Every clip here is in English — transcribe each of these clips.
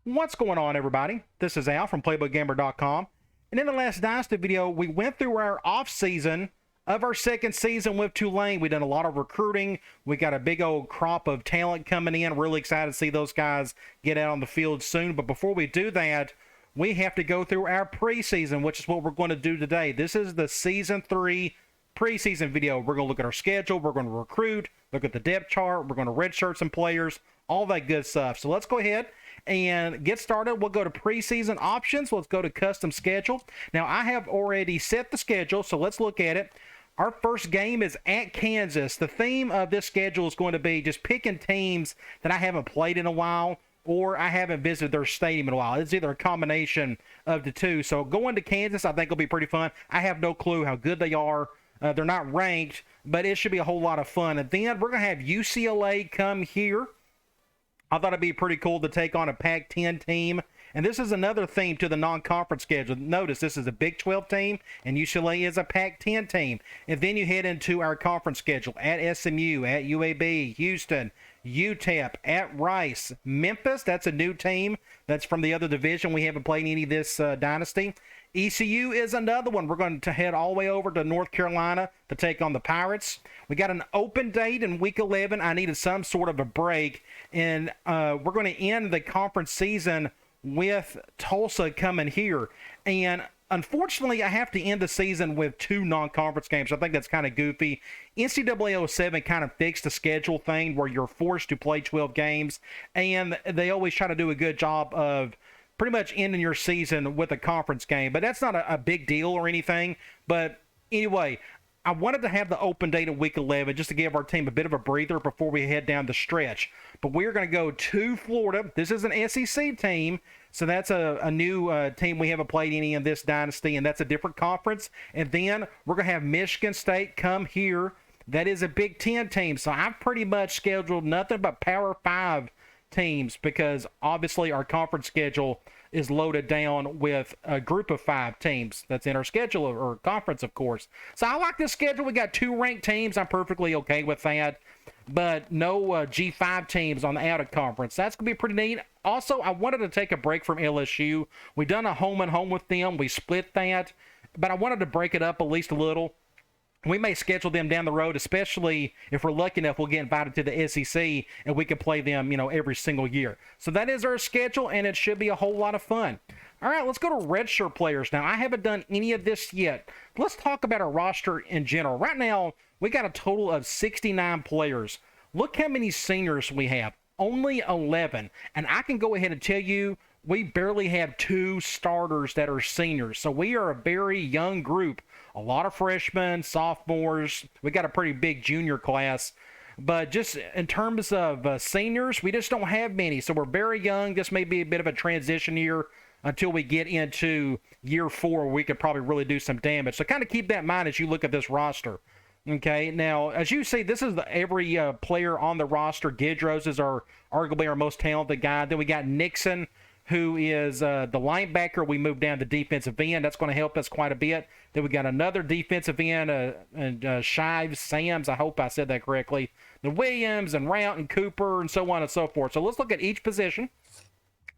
What's going on, everybody? This is Al from PlaybookGamber.com. And in the last Dynasty video, we went through our off-season of our second season with Tulane. We done a lot of recruiting. We got a big old crop of talent coming in. Really excited to see those guys get out on the field soon. But before we do that, we have to go through our preseason, which is what we're going to do today. This is the Season 3 preseason video. We're going to look at our schedule. We're going to recruit, look at the depth chart. We're going to redshirt some players, all that good stuff. So let's go ahead and get started. We'll go to preseason options. Let's go to custom schedule. Now, I have already set the schedule, so let's look at it. Our first game is at Kansas. The theme of this schedule is going to be just picking teams that I haven't played in a while or I haven't visited their stadium in a while. It's either a combination of the two. So going to Kansas, I think will be pretty fun. I have no clue how good they are. They're not ranked, but it should be a whole lot of fun. And then we're going to have UCLA come here. I thought it'd be pretty cool to take on a Pac-10 team. And this is another theme to the non-conference schedule. Notice this is a Big 12 team, and UCLA is a Pac-10 team. And then you head into our conference schedule at SMU, at UAB, Houston, UTEP, at Rice, Memphis. That's a new team. That's from the other division. We haven't played any of this Dynasty. ECU is another one. We're going to head all the way over to North Carolina to take on the Pirates. We got an open date in Week 11. I needed some sort of a break. And we're going to end the conference season with Tulsa coming here. And unfortunately, I have to end the season with 2 non-conference games. I think that's kind of goofy. NCAA 07 kind of fixed the schedule thing where you're forced to play 12 games. And they always try to do a good job of pretty much ending your season with a conference game. But that's not a big deal or anything. But anyway, I wanted to have the open date in Week 11 just to give our team a bit of a breather before we head down the stretch. But we're going to go to Florida. This is an SEC team, so that's a new team we haven't played any in this Dynasty, and that's a different conference. And then we're going to have Michigan State come here. That is a Big 10 team, so I've pretty much scheduled nothing but Power 5 teams because obviously our conference schedule is loaded down with a group of 5 teams that's in our schedule or conference, of course. So I like this schedule. We got 2 ranked teams. I'm perfectly okay with that, but no G5 teams on the out of conference. That's going to be pretty neat. Also, I wanted to take a break from LSU. We done a home and home with them. We split that, but I wanted to break it up at least a little. We may schedule them down the road, especially if we're lucky enough we'll get invited to the SEC and we can play them, every single year. So that is our schedule, and it should be a whole lot of fun. All right, let's go to redshirt players now. I haven't done any of this yet. Let's talk about our roster in general. Right now, we got a total of 69 players. Look how many seniors we have. Only 11. And I can go ahead and tell you we barely have 2 starters that are seniors. So we are a very young group. A lot of freshmen, sophomores. We got a pretty big junior class. But just in terms of seniors, we just don't have many. So we're very young. This may be a bit of a transition year until we get into year 4 where we could probably really do some damage. So kind of keep that in mind as you look at this roster. Okay, now, as you see, this is every player on the roster. Gidros is arguably our most talented guy. Then we got Nixon, who is the linebacker. We moved down to defensive end. That's going to help us quite a bit. Then we got another defensive end, Shives, Sams. I hope I said that correctly. The Williams and Rout and Cooper and so on and so forth. So let's look at each position.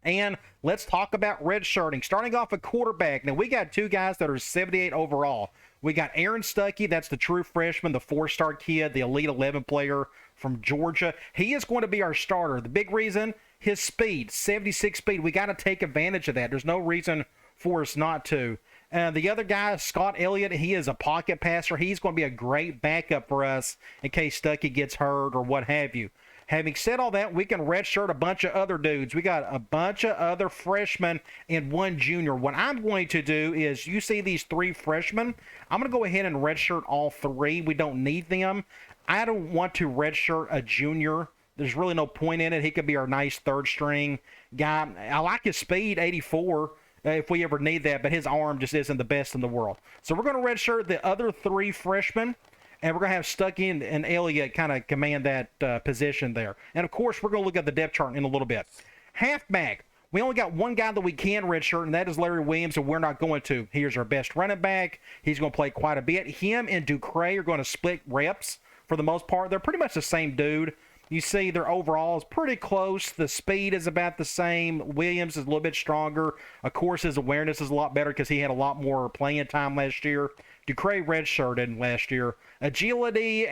And let's talk about redshirting. Starting off at quarterback. Now, we got 2 guys that are 78 overall. We got Aaron Stuckey. That's the true freshman, the 4-star kid, the Elite 11 player from Georgia. He is going to be our starter. The big reason, his speed, 76 speed. We got to take advantage of that. There's no reason for us not to. The other guy, Scott Elliott, he is a pocket passer. He's going to be a great backup for us in case Stuckey gets hurt or what have you. Having said all that, we can redshirt a bunch of other dudes. We got a bunch of other freshmen and 1 junior. What I'm going to do is, you see these 3 freshmen, I'm going to go ahead and redshirt all 3. We don't need them. I don't want to redshirt a junior. There's really no point in it. He could be our nice 3rd string guy. I like his speed, 84, if we ever need that, but his arm just isn't the best in the world. So we're going to redshirt the other 3 freshmen. And we're going to have Stuckey and Elliott kind of command that position there. And, of course, we're going to look at the depth chart in a little bit. Halfback. We only got 1 guy that we can redshirt, and that is Larry Williams, and we're not going to. Here's our best running back. He's going to play quite a bit. Him and Ducray are going to split reps for the most part. They're pretty much the same dude. you see their overall is pretty close. The speed is about the same. Williams is a little bit stronger. Of course, his awareness is a lot better because he had a lot more playing time last year. Ducray redshirted last year. Agility,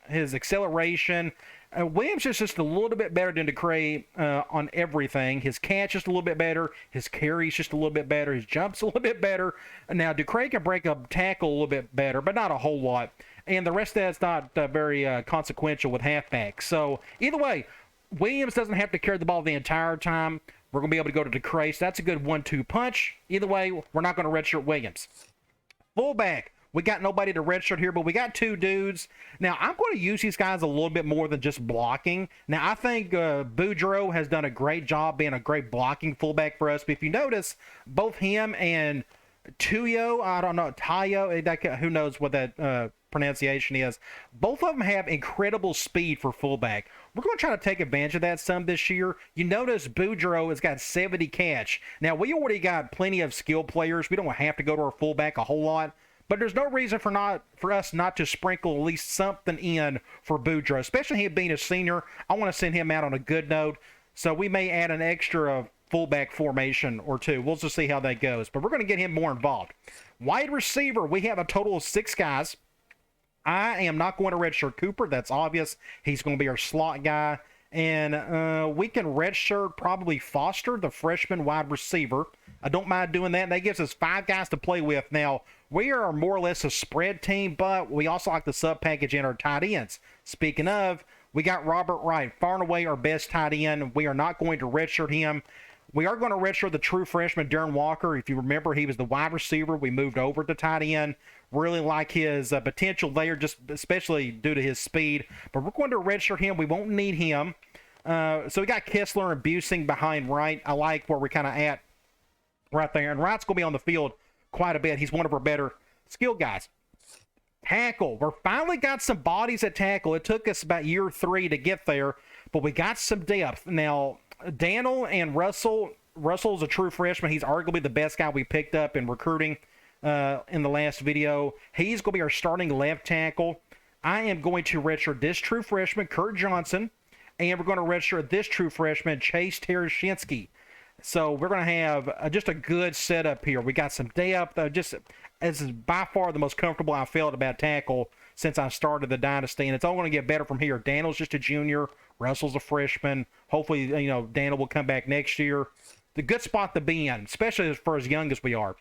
his acceleration. Williams is just a little bit better than Ducray on everything. His catch is a little bit better. His carry is just a little bit better. His jump's a little bit better. Now, Ducray can break a tackle a little bit better, but not a whole lot. And the rest of that's not very consequential with halfbacks. So, either way, Williams doesn't have to carry the ball the entire time. We're going to be able to go to Ducray. So that's a good 1-2 punch. Either way, we're not going to redshirt Williams. Fullback. We got nobody to redshirt here, but we got two dudes. Now, I'm going to use these guys a little bit more than just blocking. Now, I think Boudreaux has done a great job being a great blocking fullback for us. But if you notice, both him and Tuyo, I don't know, Tayo, who knows what that pronunciation is. Both of them have incredible speed for fullback. We're going to try to take advantage of that some this year. You notice Boudreaux has got 70 catch. Now, we already got plenty of skill players. We don't have to go to our fullback a whole lot. But there's no reason for us not to sprinkle at least something in for Boudreaux, especially him being a senior. I want to send him out on a good note. So we may add an extra fullback formation or two. We'll just see how that goes. But we're going to get him more involved. Wide receiver, we have a total of 6 guys. I am not going to redshirt Cooper. That's obvious. He's going to be our slot guy. And we can redshirt probably Foster, the freshman wide receiver. I don't mind doing that. That gives us 5 guys to play with. Now, we are more or less a spread team, but we also like the sub-package in our tight ends. Speaking of, we got Robert Wright, far and away our best tight end. We are not going to redshirt him. We are going to redshirt the true freshman, Darren Walker. If you remember, he was the wide receiver. We moved over to tight end. Really like his potential there, just especially due to his speed. But we're going to redshirt him. We won't need him. So we got Kessler and Busing behind Wright. I like where we're kind of at right there. And Wright's going to be on the field quite a bit. He's one of our better skill guys. Tackle. We're finally got some bodies at tackle. It took us about year 3 to get there, but we got some depth. Now, Daniel and Russell's a true freshman. He's arguably the best guy we picked up in recruiting in the last video. He's going to be our starting left tackle. I am going to redshirt this true freshman, Kurt Johnson, and we're going to redshirt this true freshman, Chase Tereshinski. So we're going to have just a good setup here. We got some depth. This is by far the most comfortable I felt about tackle since I started the Dynasty, and it's all going to get better from here. Daniel's just a junior. Russell's a freshman. Hopefully, Daniel will come back next year. The good spot to be in, especially for as young as we are.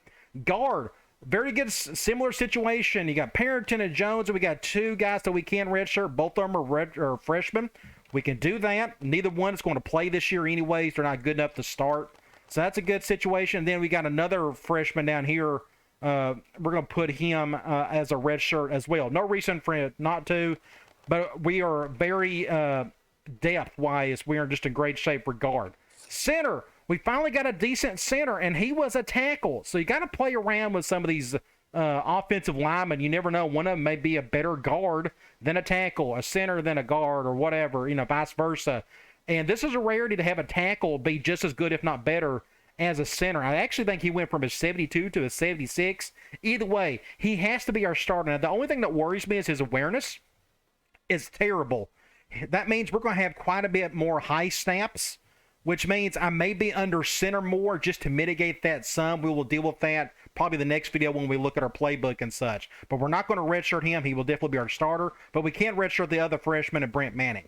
Guard, very good, similar situation. You got Parrington and Jones, and we got 2 guys that we can redshirt. Both of them are freshmen. We can do that. Neither one is going to play this year anyways. They're not good enough to start. So that's a good situation. And then we got another freshman down here. We're going to put him as a red shirt as well. No reason for it not to, but we are very depth-wise. We are just in great shape for guard. Center. We finally got a decent center, and he was a tackle. So you got to play around with some of these offensive linemen. You never know. One of them may be a better guard than a tackle, a center than a guard, or whatever, vice versa. And this is a rarity to have a tackle be just as good, if not better, as a center. I actually think he went from a 72 to a 76. Either way, he has to be our starter. Now, the only thing that worries me is his awareness is terrible. That means we're going to have quite a bit more high snaps, which means I may be under center more just to mitigate that some. We will deal with that probably the next video when we look at our playbook and such. But we're not going to redshirt him. He will definitely be our starter. But we can't redshirt the other freshman and Brent Manning.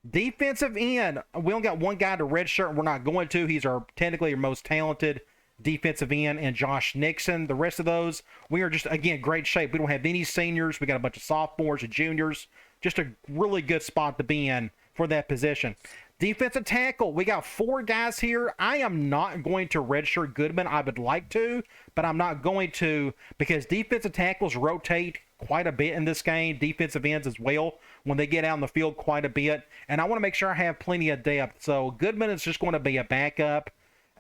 Defensive end. We only got one guy to redshirt, and we're not going to. He's technically our most talented defensive end, and Josh Nixon. The rest of those, we are just, again, great shape. We don't have any seniors. We got a bunch of sophomores and juniors. Just a really good spot to be in for that position. Defensive tackle, we got 4 guys here. I am not going to redshirt Goodman. I would like to, but I'm not going to because defensive tackles rotate quite a bit in this game. Defensive ends as well when they get out in the field quite a bit. And I want to make sure I have plenty of depth. So Goodman is just going to be a backup.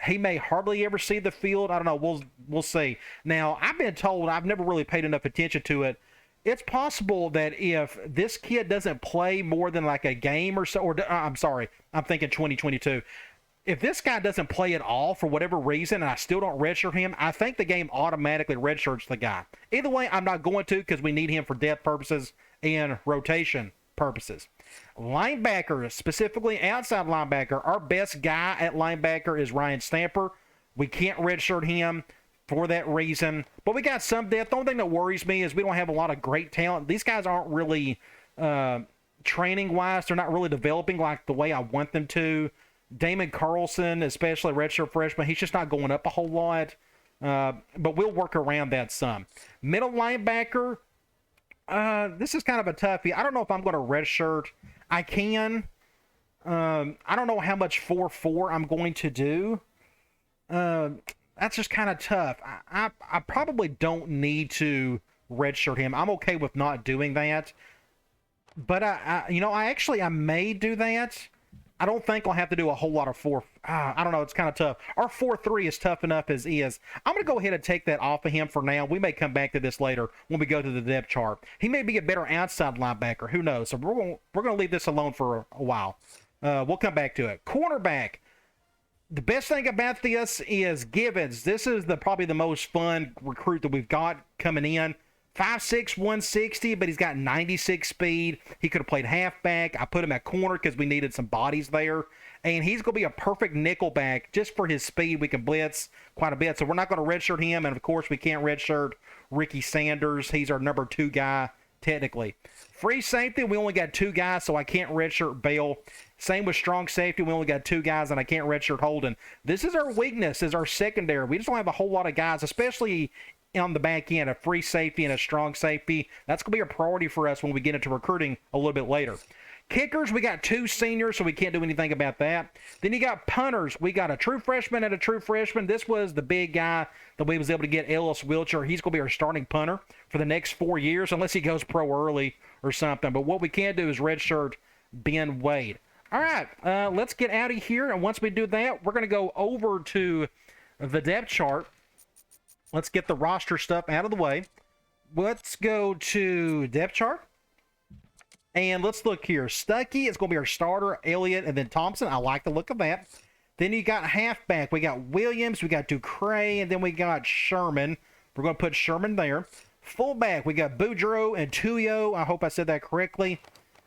He may hardly ever see the field. I don't know. We'll see. Now, I've been told, I've never really paid enough attention to it, it's possible that if this kid doesn't play more than like a game or so, or I'm sorry, I'm thinking 2022. If this guy doesn't play at all for whatever reason and I still don't redshirt him, I think the game automatically redshirts the guy. Either way, I'm not going to because we need him for depth purposes and rotation purposes. Linebacker, specifically outside linebacker, our best guy at linebacker is Ryan Stamper. We can't redshirt him for that reason, but we got some depth. The only thing that worries me is we don't have a lot of great talent. These guys aren't really training-wise, they're not really developing like the way I want them to. Damon Carlson, especially redshirt freshman, he's just not going up a whole lot, but we'll work around that some. Middle linebacker, this is kind of a toughie. I don't know if I'm going to redshirt. I can. I don't know how much 4-4 I'm going to do. That's just kind of tough. I probably don't need to redshirt him. I'm okay with not doing that. But I may do that. I don't think I'll have to do a whole lot of 4. I don't know. It's kind of tough. Our 4-3 is tough enough as is. I'm going to go ahead and take that off of him for now. We may come back to this later when we go to the depth chart. He may be a better outside linebacker. Who knows? So we're going to leave this alone for a while. We'll come back to it. Cornerback. The best thing about this is Givens. This is probably the most fun recruit that we've got coming in. 5'6", 160, but he's got 96 speed. He could have played halfback. I put him at corner because we needed some bodies there. And he's going to be a perfect nickel back just for his speed. We can blitz quite a bit. So we're not going to redshirt him. And, of course, we can't redshirt Ricky Sanders. He's our number 2 guy, technically. Free safety, we only got 2 guys, so I can't redshirt Bell. Same with strong safety. We only got 2 guys, and I can't redshirt Holden. This is our weakness, is our secondary. We just don't have a whole lot of guys, especially on the back end, a free safety and a strong safety. That's going to be a priority for us when we get into recruiting a little bit later. Kickers, we got 2 seniors, so we can't do anything about that. Then you got punters. We got a true freshman and a true freshman. This was the big guy that we was able to get, Ellis Wilcher. He's going to be our starting punter for the next 4 years, unless he goes pro early or something. But what we can do is redshirt Ben Wade. All right, let's get out of here. And once we do that, we're going to go over to the depth chart. Let's get the roster stuff out of the way. Let's go to depth chart. And let's look here. Stuckey is going to be our starter, Elliott, and then Thompson. I like the look of that. Then you got halfback. We got Williams, we got Ducray, and then we got Sherman. We're going to put Sherman there. Fullback, we got Boudreaux and Tuyo. I hope I said that correctly.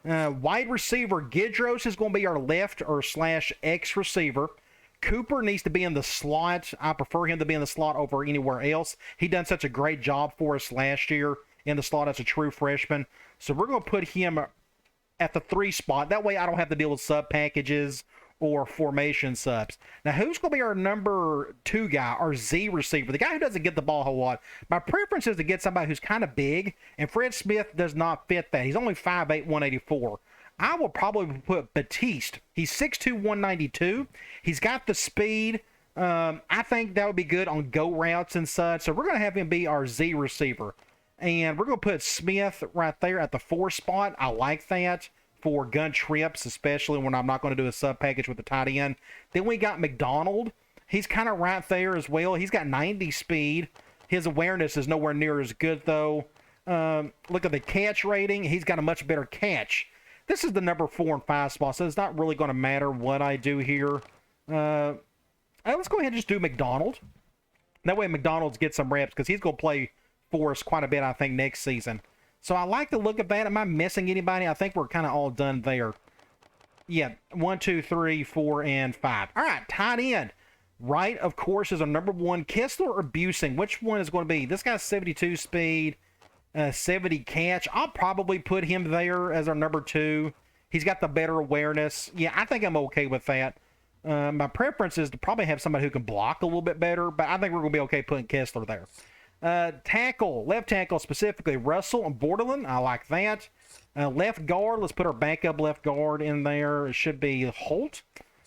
Wide receiver, Gidros is going to be our left or / X receiver. Cooper needs to be in the slot. I prefer him to be in the slot over anywhere else. He done such a great job for us last year in the slot as a true freshman. So we're going to put him at the 3 spot. That way I don't have to deal with sub packages or formation subs. Now, who's going to be our number 2 guy, our Z receiver, the guy who doesn't get the ball a whole lot? My preference is to get somebody who's kind of big, and Fred Smith does not fit that. He's only 5'8", 184. I will probably put Batiste. He's 6'2", 192. He's got the speed. I think that would be good on go routes and such. So we're going to have him be our Z receiver. And we're going to put Smith right there at the 4 spot. I like that for gun trips, especially when I'm not going to do a sub package with the tight end. Then we got McDonald. He's kind of right there as well. He's got 90 speed. His awareness is nowhere near as good, though. Look at the catch rating. He's got a much better catch. This is the number 4 and 5 spot, so it's not really going to matter what I do here. Let's go ahead and just do McDonald. That way McDonald's gets some reps because he's going to play for us quite a bit, I think, next season. So I like the look of that. Am I missing anybody? I think we're kind of all done there. Yeah, 1, 2, 3, 4, and 5. All right, tight end. Right, of course, is our number 1. Kessler or Busing? Which one is going to be? This guy's 72 speed. 70 catch. I'll probably put him there as our number 2. He's got the better awareness. Yeah, I think I'm okay with that. My preference is to probably have somebody who can block a little bit better, but I think we're going to be okay putting Kessler there. Tackle, left tackle specifically, Russell and Borderland. I like that. Left guard, let's put our backup left guard in there. It should be Holt.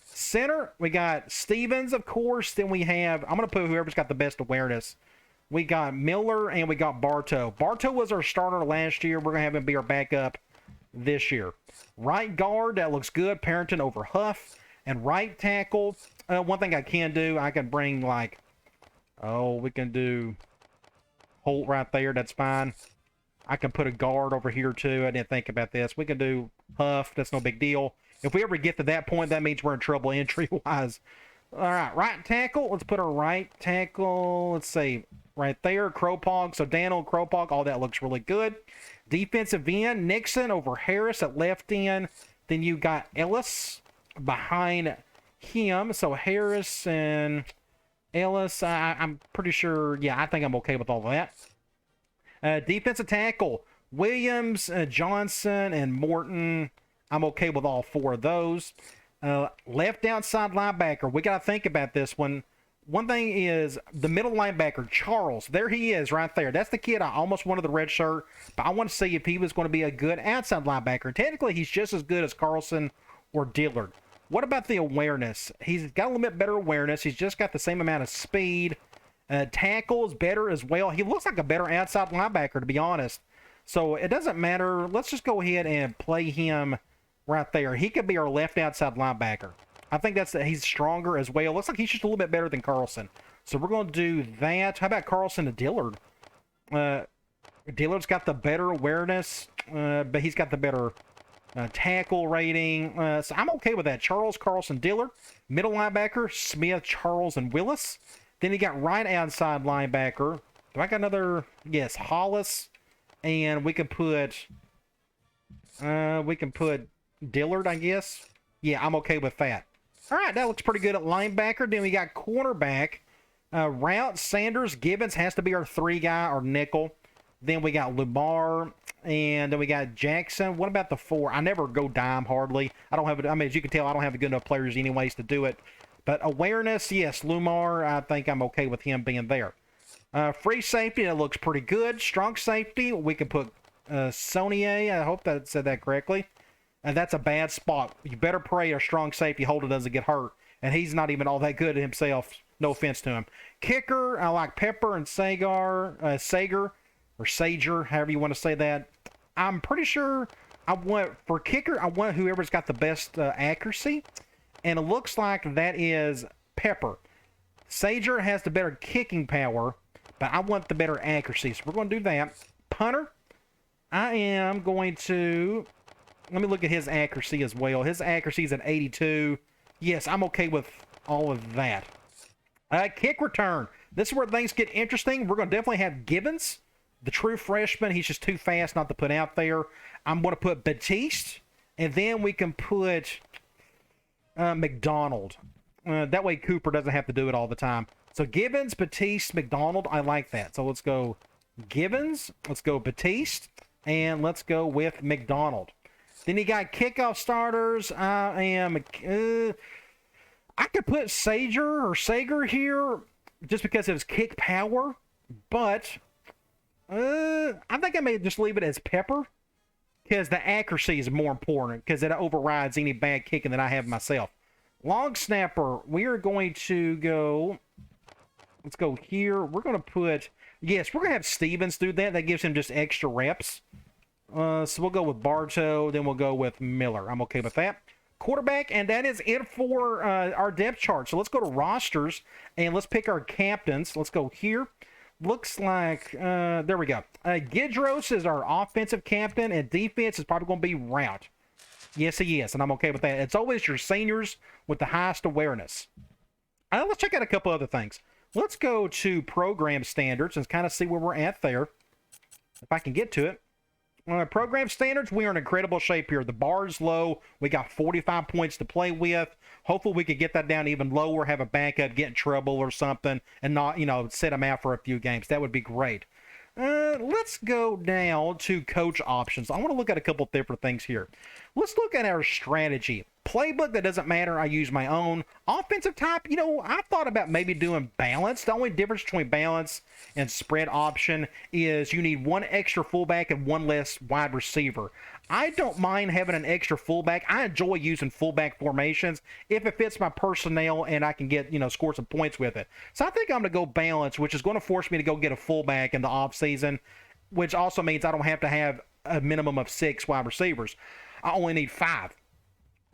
Center, we got Stevens, of course. Then we have, I'm going to put whoever's got the best awareness. We got Miller and we got Bartow. Bartow was our starter last year. We're going to have him be our backup this year. Right guard, that looks good. Parrington over Huff. And right tackle, one thing I can do, I can bring we can do Holt right there. That's fine. I can put a guard over here too. I didn't think about this. We can do Huff. That's no big deal. If we ever get to that point, that means we're in trouble entry-wise. All right, right tackle. Let's put our right tackle. Let's see. right there. Kropog, so Daniel, Kropog, all that looks really good. Defensive end, Nixon over Harris at left end. Then you got Ellis behind him. So Harris and Ellis, I'm pretty sure, yeah, I think I'm okay with all that. Defensive tackle, Williams, Johnson, and Morton. I'm okay with all four of those. Left outside linebacker, we got to think about this one. One thing is the middle linebacker, Charles. There he is right there. That's the kid I almost wanted the red shirt, but I want to see if he was going to be a good outside linebacker. Technically, he's just as good as Carlson or Dillard. What about the awareness? He's got a little bit better awareness. He's just got the same amount of speed. Tackles better as well. He looks like a better outside linebacker, to be honest. So it doesn't matter. Let's just go ahead and play him right there. He could be our left outside linebacker. I think he's stronger as well. Looks like he's just a little bit better than Carlson. So we're going to do that. How about Carlson to Dillard? Dillard's got the better awareness, but he's got the better tackle rating. So I'm okay with that. Charles, Carlson, Dillard. Middle linebacker, Smith, Charles, and Willis. Then you got right outside linebacker. Do I got another? Yes, Hollis. And we can put Dillard, I guess. Yeah, I'm okay with that. All right, that looks pretty good at linebacker. Then we got cornerback. Route, Sanders, Gibbons has to be our 3 guy, our nickel. Then we got Lumar, and then we got Jackson. What about the 4? I never go dime hardly. I don't have it. I mean, as you can tell, I don't have the good enough players anyways to do it. But awareness, yes, Lumar, I think I'm okay with him being there. Free safety, that looks pretty good. Strong safety, we can put Sonier. I hope that said that correctly. And that's a bad spot. You better pray a strong safety holder doesn't get hurt. And he's not even all that good himself. No offense to him. Kicker, I like Pepper and Sager, or Sager, however you want to say that. I'm pretty sure for kicker, I want whoever's got the best accuracy. And it looks like that is Pepper. Sager has the better kicking power, but I want the better accuracy. So we're going to do that. Punter, I am going to... Let me look at his accuracy as well. His accuracy is at 82. Yes, I'm okay with all of that. Kick return. This is where things get interesting. We're going to definitely have Gibbons, the true freshman. He's just too fast not to put out there. I'm going to put Batiste, and then we can put McDonald. That way Cooper doesn't have to do it all the time. So Gibbons, Batiste, McDonald. I like that. So let's go Gibbons. Let's go Batiste. And let's go with McDonald. Then you got kickoff starters. I could put Sager here just because of his kick power, but I think I may just leave it as Pepper because the accuracy is more important because it overrides any bad kicking that I have myself. Long snapper, we are going to go. Let's go here. We're going to put. Yes, we're going to have Stevens do that. That gives him just extra reps. So we'll go with Bartow, then we'll go with Miller. I'm okay with that. Quarterback, and that is it for our depth chart. So let's go to rosters, and let's pick our captains. Let's go here. Looks like, there we go. Gidros is our offensive captain, and defense is probably going to be Route. Yes, he is, and I'm okay with that. It's always your seniors with the highest awareness. Let's check out a couple other things. Let's go to program standards and kind of see where we're at there, if I can get to it. Program standards, we are in incredible shape here. The bar is low. We got 45 points to play with. Hopefully we could get that down even lower, have a backup, get in trouble or something, and not, sit them out for a few games. That would be great. Let's go now to coach options. I want to look at a couple different things here. Let's look at our strategy. Playbook, that doesn't matter. I use my own. Offensive type, I thought about maybe doing balance. The only difference between balance and spread option is you need one extra fullback and one less wide receiver. I don't mind having an extra fullback. I enjoy using fullback formations if it fits my personnel and I can get, score some points with it. So I think I'm going to go balance, which is going to force me to go get a fullback in the offseason, which also means I don't have to have a minimum of 6 wide receivers. I only need 5.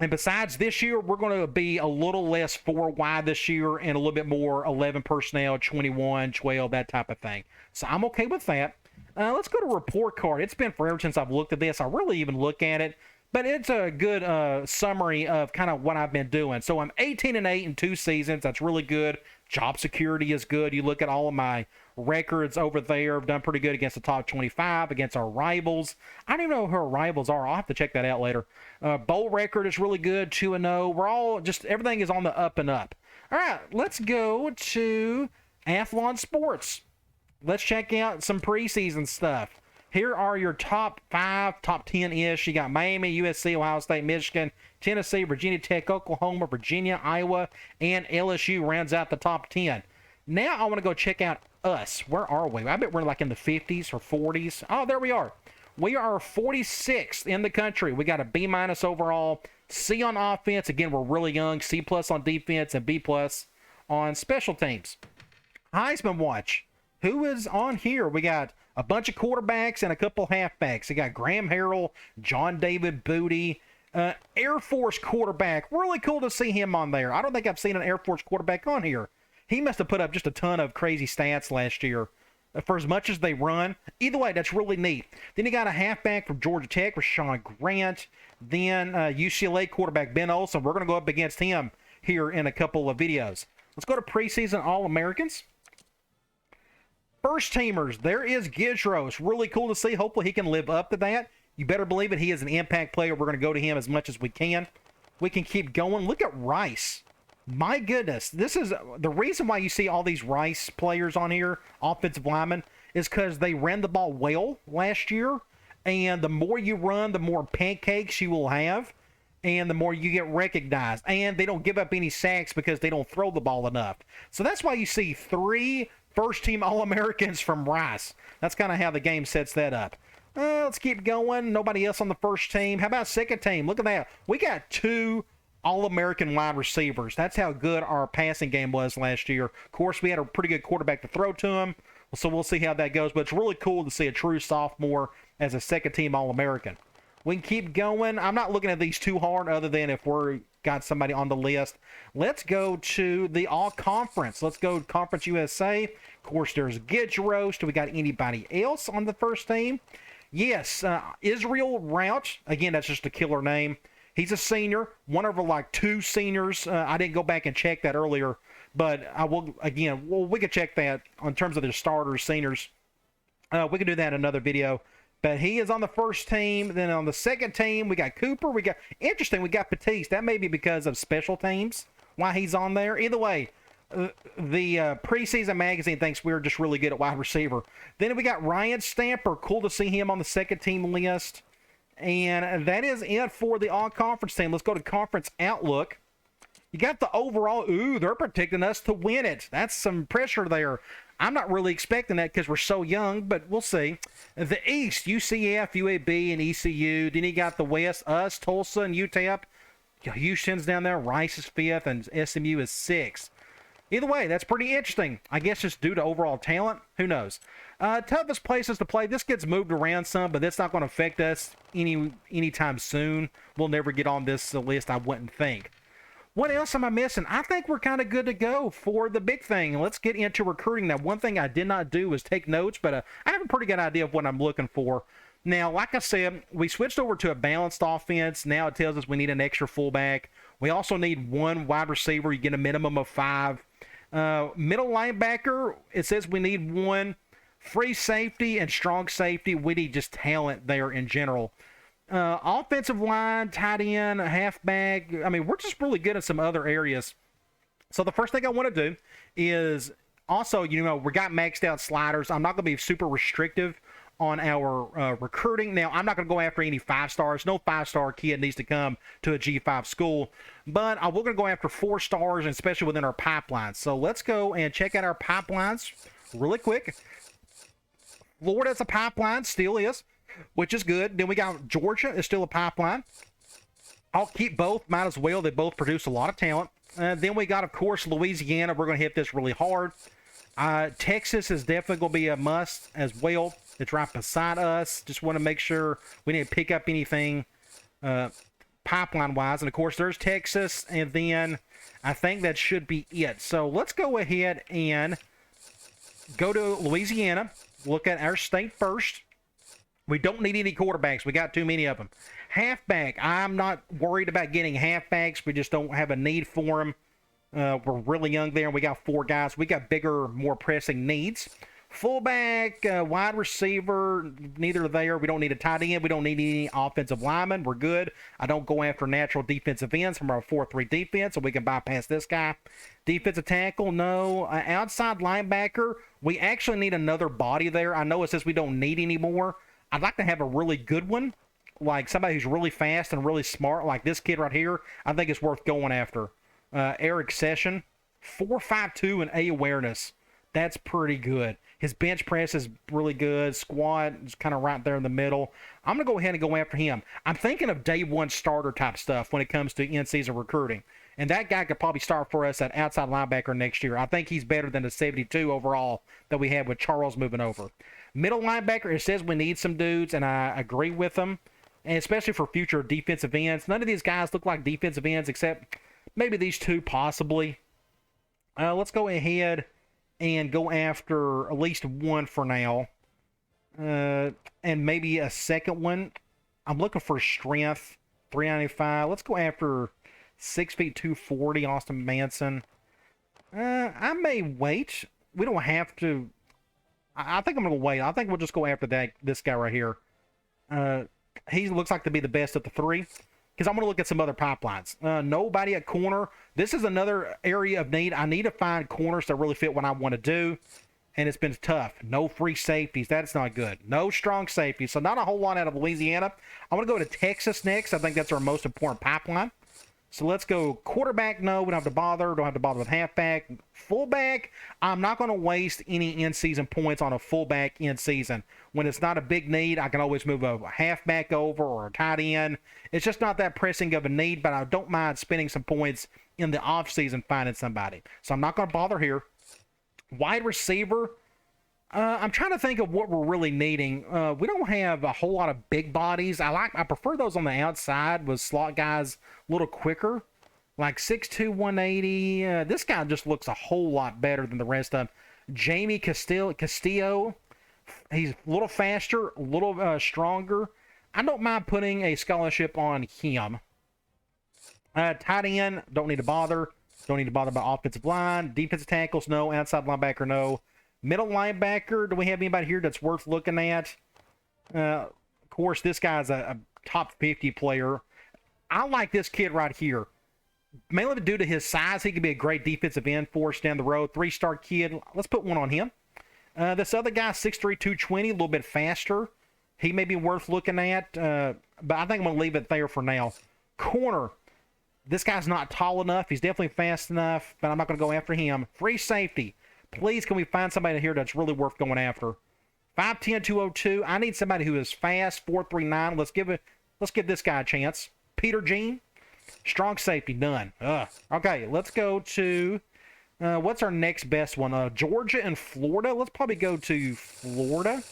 And besides, this year, we're going to be a little less 4 wide this year and a little bit more 11 personnel, 21, 12, that type of thing. So I'm okay with that. Let's go to report card. It's been forever since I've looked at this. I really even look at it. but it's a good summary of kind of what I've been doing. So I'm 18-8 in 2 seasons. That's really good. Job security is good. You look at all of my records over there. I've done pretty good against the top 25, against our rivals. I don't even know who our rivals are. I'll have to check that out later. Bowl record is really good, 2-0. We're all just, everything is on the up and up. All right, let's go to Athlon Sports. Let's check out some preseason stuff. Here are your top 5, top 10-ish. You got Miami, USC, Ohio State, Michigan, Tennessee, Virginia Tech, Oklahoma, Virginia, Iowa, and LSU rounds out the top 10. Now I want to go check out us. Where are we? I bet we're like in the 50s or 40s. Oh, there we are. We are 46th in the country. We got a B- overall, C on offense. Again, we're really young. C+ on defense and B+ on special teams. Heisman Watch. Who is on here? We got a bunch of quarterbacks and a couple halfbacks. We got Graham Harrell, John David Booty, Air Force quarterback. Really cool to see him on there. I don't think I've seen an Air Force quarterback on here. He must have put up just a ton of crazy stats last year for as much as they run. Either way, that's really neat. Then you got a halfback from Georgia Tech, Rashawn Grant. Then UCLA quarterback Ben Olsen. We're going to go up against him here in a couple of videos. Let's go to preseason All-Americans. First teamers, there is Gidros. Really cool to see. Hopefully he can live up to that. You better believe it. He is an impact player. We're going to go to him as much as we can. We can keep going. Look at Rice. My goodness. This is the reason why you see all these Rice players on here, offensive linemen, is because they ran the ball well last year. And the more you run, the more pancakes you will have. And the more you get recognized. And they don't give up any sacks because they don't throw the ball enough. So that's why you see 3 first-team All-Americans from Rice. That's kind of how the game sets that up. Let's keep going. Nobody else on the first team. How about second team? Look at that. We got 2 All-American wide receivers. That's how good our passing game was last year. Of course, we had a pretty good quarterback to throw to him, so we'll see how that goes. But it's really cool to see a true sophomore as a second-team All-American. We can keep going. I'm not looking at these too hard other than if we're got somebody on the list. Let's go to the all-conference. Let's go to Conference USA. Of course, there's Gidros. Do we got anybody else on the first team? Yes, Israel Rout. Again, that's just a killer name. He's a senior. One of like 2 seniors. I didn't go back and check that earlier, but I will again. Well, we could check that in terms of their starters, seniors. We can do that in another video. But he is on the first team. Then on the second team, we got Cooper. We got Batiste. That may be because of special teams why he's on there. Either way, the preseason magazine thinks we're just really good at wide receiver. Then we got Ryan Stamper. Cool to see him on the second team list. And that is it for the all-conference team. Let's go to Conference Outlook. You got the overall. Ooh, they're predicting us to win it. That's some pressure there. I'm not really expecting that because we're so young, but we'll see. The East, UCF, UAB, and ECU. Then you got the West, us, Tulsa, and UTEP. Houston's down there. Rice is 5th, and SMU is 6th. Either way, that's pretty interesting. I guess just due to overall talent. Who knows? Toughest places to play. This gets moved around some, but that's not going to affect us anytime soon. We'll never get on this list, I wouldn't think. What else am I missing? I think we're kind of good to go for the big thing. Let's get into recruiting. Now, one thing I did not do was take notes, but I have a pretty good idea of what I'm looking for. Now, like I said, we switched over to a balanced offense. Now it tells us we need an extra fullback. We also need 1 wide receiver. You get a minimum of 5. Middle linebacker, it says we need 1. Free safety and strong safety, we need just talent there in general. Offensive line, tight end, halfback. I mean, we're just really good at some other areas. So the first thing I want to do is also, we got maxed out sliders. I'm not going to be super restrictive on our recruiting. Now, I'm not going to go after any 5 stars. No 5-star kid needs to come to a G5 school. But we're going to go after 4 stars, and especially within our pipelines. So let's go and check out our pipelines really quick. Florida's a pipeline, still is, which is good. Then we got Georgia is still a pipeline. I'll keep both, might as well. They both produce a lot of talent. Then we got, of course, Louisiana. We're going to hit this really hard. Texas is definitely going to be a must as well. It's right beside us. Just want to make sure we didn't pick up anything pipeline-wise. And, of course, there's Texas. And then I think that should be it. So let's go ahead and go to Louisiana. Look at our state first. We don't need any quarterbacks. We got too many of them. Halfback, I'm not worried about getting halfbacks. We just don't have a need for them. We're really young there, and we got 4 guys. We got bigger, more pressing needs. Fullback, wide receiver, neither there. We don't need a tight end. We don't need any offensive linemen. We're good. I don't go after natural defensive ends from our 4-3 defense, so we can bypass this guy. Defensive tackle, no. Outside linebacker, we actually need another body there. I know it says we don't need any more. I'd like to have a really good one, like somebody who's really fast and really smart, like this kid right here. I think it's worth going after. Eric Session, 4.52 and A awareness. That's pretty good. His bench press is really good. Squat is kind of right there in the middle. I'm going to go ahead and go after him. I'm thinking of day one starter type stuff when it comes to in-season recruiting. And that guy could probably start for us at outside linebacker next year. I think he's better than the 72 overall that we had with Charles moving over. Middle linebacker, it says we need some dudes, and I agree with them, and especially for future defensive ends. None of these guys look like defensive ends except maybe these 2 possibly. Let's go ahead and go after at least 1 for now. And maybe a second one. I'm looking for strength, 395. Let's go after 6 feet 240, Austin Manson. I may wait. We don't have to. I think I'm going to wait. I think we'll just go after this guy right here. He looks like to be the best of the 3. Because I'm going to look at some other pipelines. Nobody at corner. This is another area of need. I need to find corners that really fit what I want to do. And it's been tough. No free safeties. That's not good. No strong safeties. So not a whole lot out of Louisiana. I want to go to Texas next. I think that's our most important pipeline. So let's go quarterback. No, we don't have to bother. Don't have to bother with halfback. Fullback, I'm not going to waste any in-season points on a fullback in-season. When it's not a big need, I can always move a halfback over or a tight end. It's just not that pressing of a need, but I don't mind spending some points in the offseason finding somebody. So I'm not going to bother here. Wide receiver, I'm trying to think of what we're really needing. We don't have a whole lot of big bodies. I prefer those on the outside with slot guys a little quicker. Like 6'2", 180. This guy just looks a whole lot better than the rest of them. Jamie Castillo, he's a little faster, a little stronger. I don't mind putting a scholarship on him. Tight end, don't need to bother. Don't need to bother about offensive line. Defensive tackles, no. Outside linebacker, no. Middle linebacker, do we have anybody here that's worth looking at? Of course, this guy's a top 50 player. I like this kid right here. Mainly due to his size, he could be a great defensive end for us down the road. 3-star kid. Let's put one on him. This other guy, 6'3", 220, a little bit faster. He may be worth looking at, but I think I'm going to leave it there for now. Corner. This guy's not tall enough. He's definitely fast enough, but I'm not going to go after him. Free safety. Please, can we find somebody here that's really worth going after? 5'10", 202. I need somebody who is fast, 4'3", 9. Let's give this guy a chance. Peter Jean. Strong safety, none. Okay, let's go to what's our next best one? Georgia and Florida. Let's probably go to Florida.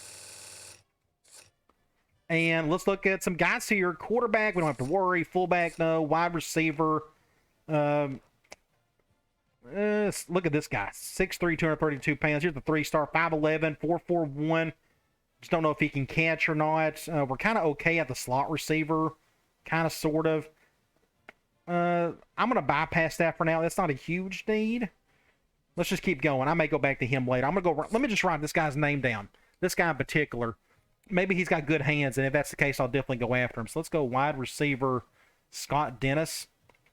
And let's look at some guys here. Quarterback, we don't have to worry. Fullback, no. Wide receiver. Look at this guy. 6'3", 232 pounds. Here's the 3-star, 5'11", 4'41". Just don't know if he can catch or not. We're kind of okay at the slot receiver. Kind of, sort of. I'm going to bypass that for now. That's not a huge need. Let's just keep going. I may go back to him later. I'm going to go. Let me just write this guy's name down. This guy in particular. Maybe he's got good hands, and if that's the case, I'll definitely go after him. So let's go wide receiver Scott Dennis,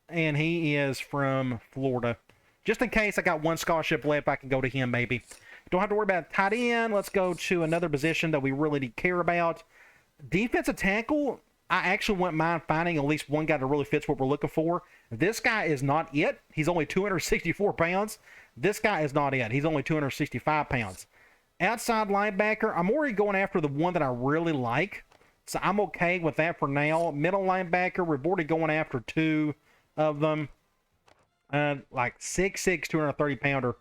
and he is from Florida. Just in case I got one scholarship left, I can go to him maybe. Don't have to worry about tight end. Let's go to another position that we really care about. Defensive tackle, I actually wouldn't mind finding at least one guy that really fits what we're looking for. This guy is not it. He's only 264 pounds. This guy is not it. He's only 265 pounds. Outside linebacker, I'm already going after the one that I really like. So I'm okay with that for now. Middle linebacker, we're already going after 2 of them. Like 6'6", 230-pounder.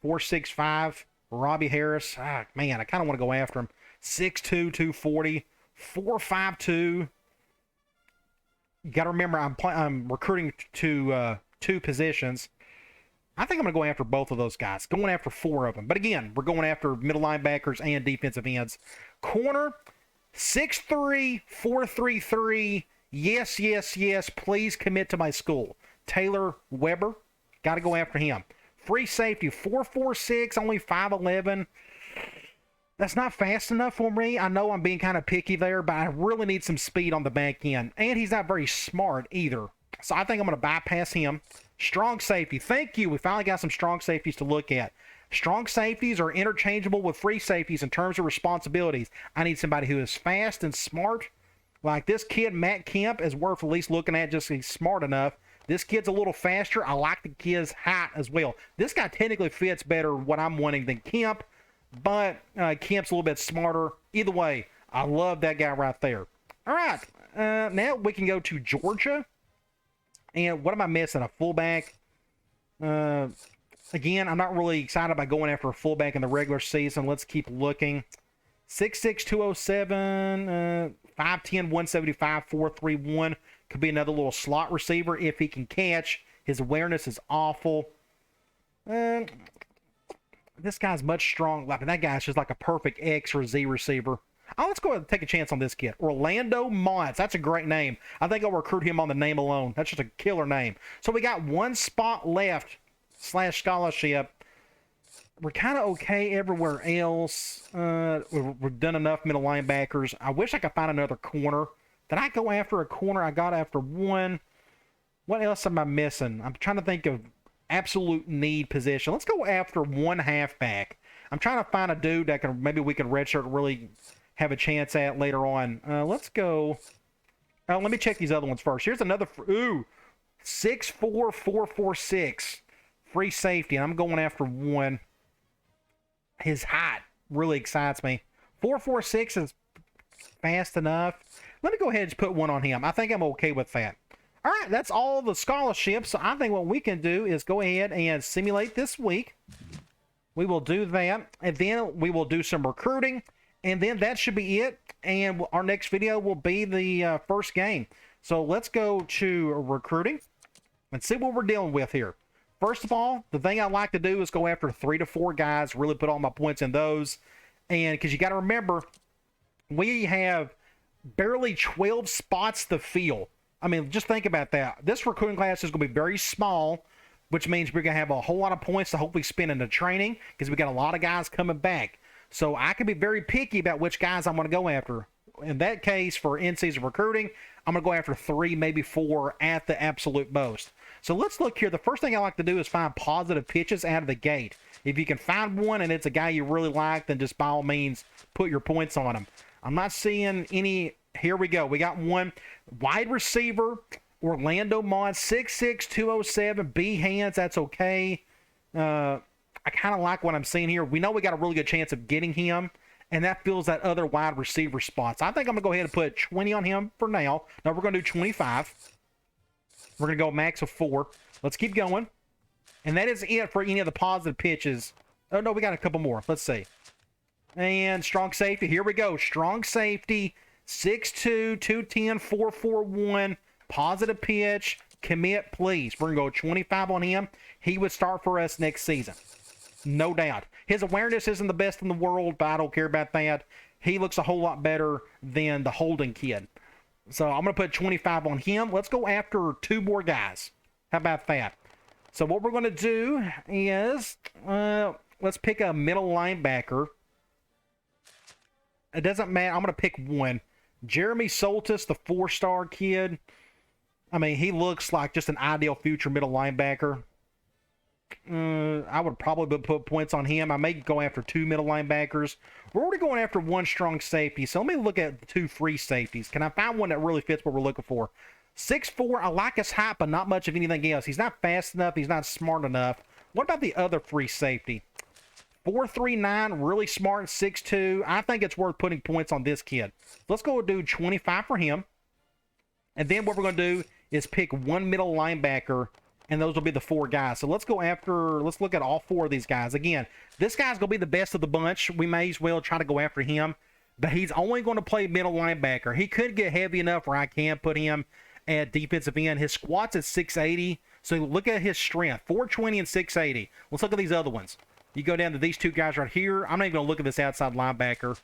4'6", Robbie Harris. Man, I kind of want to go after him. 6'2", 240. 4'5", You got to remember, I'm recruiting to 2 positions. I think I'm going to go after both of those guys. Going after 4 of them. But again, we're going after middle linebackers and defensive ends. Corner, 6'3", 4'33". Yes, yes, yes. Please commit to my school. Taylor Weber. Got to go after him. Free safety, 4.46, only 5'11". That's not fast enough for me. I know I'm being kind of picky there, but I really need some speed on the back end. And he's not very smart either. So I think I'm going to bypass him. Strong safety. Thank you. We finally got some strong safeties to look at. Strong safeties are interchangeable with free safeties in terms of responsibilities. I need somebody who is fast and smart. Like this kid, Matt Kemp, is worth at least looking at, just he's smart enough. This kid's a little faster. I like the kid's height as well. This guy technically fits better what I'm wanting than Kemp, but Kemp's a little bit smarter. Either way, I love that guy right there. All right, now we can go to Georgia. And what am I missing? A fullback? Again, I'm not really excited about going after a fullback in the regular season. Let's keep looking. 6'6", 207, 5'10", 175, 4'3", could be another little slot receiver if he can catch. His awareness is awful. This guy's much stronger. I mean, that guy's just like a perfect X or Z receiver. Oh, let's go ahead and take a chance on this kid. Orlando Montz. That's a great name. I think I'll recruit him on the name alone. That's just a killer name. So we got one spot left / scholarship. We're kind of okay everywhere else. We've done enough middle linebackers. I wish I could find another corner. Did I go after a corner? I got after one. What else am I missing? I'm trying to think of absolute need position. Let's go after one halfback. I'm trying to find a dude that can maybe we can redshirt really have a chance at later on. Let's go. Let me check these other ones first. Here's another. 6'4", 4'46". Free safety. And I'm going after one. His height really excites me. 4'46" is fast enough. Let me go ahead and just put one on him. I think I'm okay with that. All right, that's all the scholarships. So I think what we can do is go ahead and simulate this week. We will do that, and then we will do some recruiting, and then that should be it. And our next video will be the first game. So let's go to recruiting and see what we're dealing with here. First of all, the thing I like to do is go after 3 to 4 guys, really put all my points in those. And because you got to remember, we have barely 12 spots to fill. I mean, just think about that. This recruiting class is going to be very small, which means we're going to have a whole lot of points to hopefully spend in the training because we got a lot of guys coming back. So I can be very picky about which guys I'm going to go after. In that case, for in-season recruiting, I'm going to go after 3, maybe 4 at the absolute most. So let's look here. The first thing I like to do is find positive pitches out of the gate. If you can find one and it's a guy you really like, then just by all means put your points on him. I'm not seeing any. Here we go. We got one. Wide receiver, Orlando Montz, 6'6", 207, B hands. That's okay. I kind of like what I'm seeing here. We know we got a really good chance of getting him, and that fills that other wide receiver spot. So I think I'm going to go ahead and put 20 on him for now. Now we're going to do 25. We're going to go max of 4. Let's keep going. And that is it for any of the positive pitches. Oh, no, we got a couple more. Let's see. And strong safety. Here we go. Strong safety, 6'2", 210, 4'41". Positive pitch. Commit, please. We're going to go 25 on him. He would start for us next season. No doubt. His awareness isn't the best in the world, but I don't care about that. He looks a whole lot better than the Holden kid. So I'm going to put 25 on him. Let's go after 2 more guys. How about that? So what we're going to do is let's pick a middle linebacker. It doesn't matter. I'm going to pick one. Jeremy Soltis, the 4-star kid. I mean, he looks like just an ideal future middle linebacker. I would probably put points on him. I may go after 2 middle linebackers. We're already going after 1 strong safety, so let me look at the 2 free safeties. Can I find one that really fits what we're looking for? 6'4", I like his height, but not much of anything else. He's not fast enough. He's not smart enough. What about the other free safety? 4'3", really smart, 6'2". I think it's worth putting points on this kid. Let's go do 25 for him. And then what we're going to do is pick 1 middle linebacker, and those will be the 4 guys. So let's go after, let's look at all 4 of these guys. Again, this guy's going to be the best of the bunch. We may as well try to go after him, but he's only going to play middle linebacker. He could get heavy enough where I can put him at defensive end. His squat's at 680, so look at his strength, 420 and 680. Let's look at these other ones. You go down to these 2 guys right here. I'm not even going to look at this outside linebacker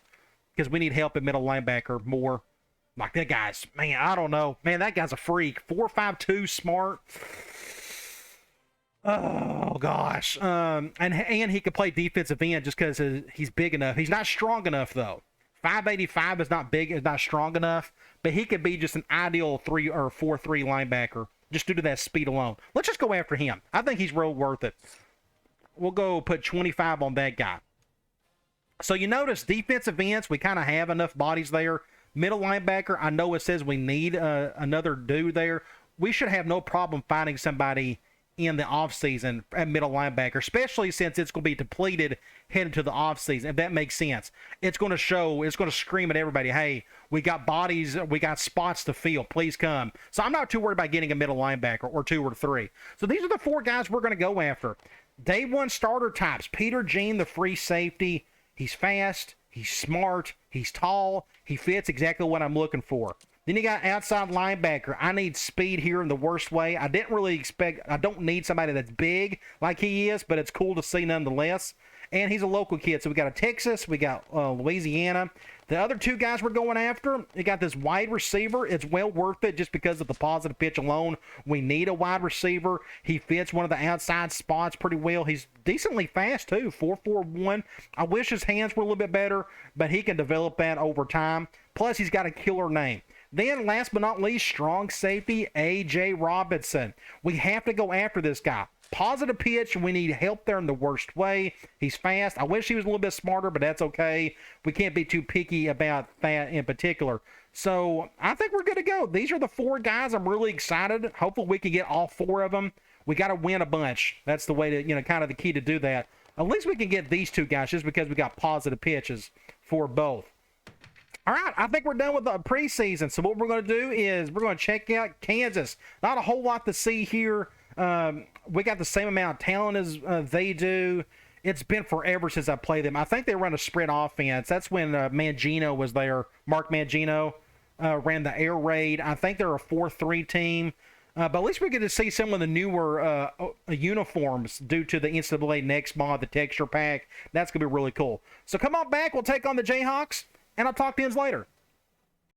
because we need help at middle linebacker more. Like, that guy's, man, I don't know. Man, that guy's a freak. 4.52, smart. Oh, gosh. And he could play defensive end just because he's big enough. He's not strong enough, though. 585 is not big, is not strong enough, but he could be just an ideal 3 or 4-3 linebacker just due to that speed alone. Let's just go after him. I think he's real worth it. We'll go put 25 on that guy. So you notice defensive ends, we kind of have enough bodies there. Middle linebacker, I know it says we need another dude there. We should have no problem finding somebody in the offseason at middle linebacker, especially since it's going to be depleted heading to the offseason, if that makes sense. It's going to show, it's going to scream at everybody, hey, we got bodies, we got spots to fill, please come. So I'm not too worried about getting a middle linebacker or 2 or 3. So these are the 4 guys we're going to go after. Day 1 starter types. Peter Jean, the free safety. He's fast, he's smart, he's tall, he fits exactly what I'm looking for. Then you got outside linebacker. I need speed here in the worst way. I don't need somebody that's big like he is, but it's cool to see nonetheless. And he's a local kid. So we got a Texas, we got Louisiana. The other 2 guys we're going after, you got this wide receiver. It's well worth it just because of the positive pitch alone. We need a wide receiver. He fits one of the outside spots pretty well. He's decently fast too, 4.41. I wish his hands were a little bit better, but he can develop that over time. Plus, he's got a killer name. Then, last but not least, strong safety, A.J. Robinson. We have to go after this guy. Positive pitch, we need help there in the worst way. He's fast. I wish he was a little bit smarter, but that's okay. We can't be too picky about that in particular. So, I think we're good to go. These are the 4 guys. I'm really excited. Hopefully, we can get all 4 of them. We got to win a bunch. That's the way to, kind of the key to do that. At least we can get these 2 guys just because we got positive pitches for both. All right, I think we're done with the preseason. So what we're going to do is we're going to check out Kansas. Not a whole lot to see here. We got the same amount of talent as they do. It's been forever since I played them. I think they run a spread offense. That's when Mangino was there. Mark Mangino ran the air raid. I think they're a 4-3 team. But at least we get to see some of the newer uniforms due to the NCAA Next Mod, the texture pack. That's going to be really cool. So come on back. We'll take on the Jayhawks. And I'll talk to you later.